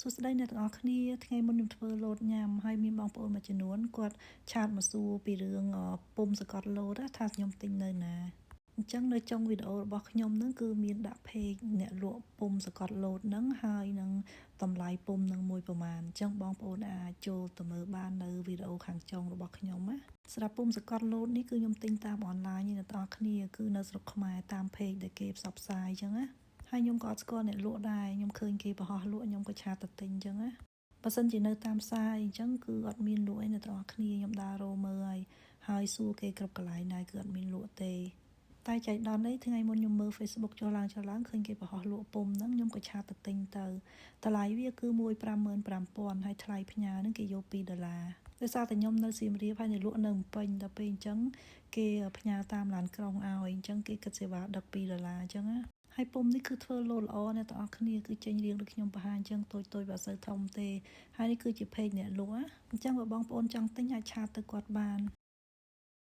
សួស្តីអ្នកទាំងអស់គ្នាថ្ងៃមុនខ្ញុំធ្វើលោតញ៉ាំហើយមានបងប្អូនមួយចំនួនគាត់ឆាតមកសួរពីរឿងពុំសកត់លោតថាខ្ញុំទិញនៅណាអញ្ចឹងនៅចុងវីដេអូរបស់ខ្ញុំហ្នឹងគឺមានដាក់ page អ្នកលក់ពុំសកត់លោតហ្នឹងហើយនឹងតម្លៃពុំនឹងមួយប្រមាណអញ្ចឹងបងប្អូនអាចចូលទៅមើលបាននៅវីដេអូខាងចុងរបស់ខ្ញុំណាសម្រាប់ពុំសកត់លោតនេះគឺខ្ញុំទិញតាមអនឡាញអ្នកទាំងអស់គ្នាគឺនៅស្រុកខ្មែរតាម page ដែលគេផ្សព្វផ្សាយអញ្ចឹងណាហើយខ្ញុំក៏អត់ស្គាល់អ្នកលក់ដែរខ្ញុំឃើញគេបង្ហោះលក់ខ្ញុំក៏ឆាតទៅទិញអញ្ចឹងណាបើសិនជានៅតាមផ្សារអញ្ចឹងគឺអត់មានលក់ឯអ្នកទាំងអស់គ្នាខ្ញុំដើររកមើលហើយសួរគេគ្រប់កន្លែងដែរគឺអត់មានលក់ទេតែចៃដន្យនេះថ្ងៃមុនខ្ញុំមើល Facebook ចុះឡើងឃើញគេបង្ហោះលក់ពុំហ្នឹងខ្ញុំក៏ឆាតទៅទិញទៅតម្លៃវាគឺ155,000ហើយថ្លៃផ្ញើហ្នឹងគេយក$2ដោយសារតែខ្ញុំនៅសៀមរាបហើយនៅលក់នៅភ្នំពេញដល់ពេលអញ្ចឹងគេផ្ញើតាមឡានក្រុងឲ្យអញ្ចឹងគេគិតសេវាដឹក$2អញ្ចឹងណាហើយពុំនេះគឺធ្វើលោល្អអ្នកទាំងអស់គ្នាគឺចេញរៀងដូចខ្ញុំបង្ហាញអញ្ចឹងតូចបើសូវធំទេហើយនេះគឺជា page អ្នកលក់អញ្ចឹងបើបងប្អូនចង់ទិញអាចឆាតទៅគាត់បាន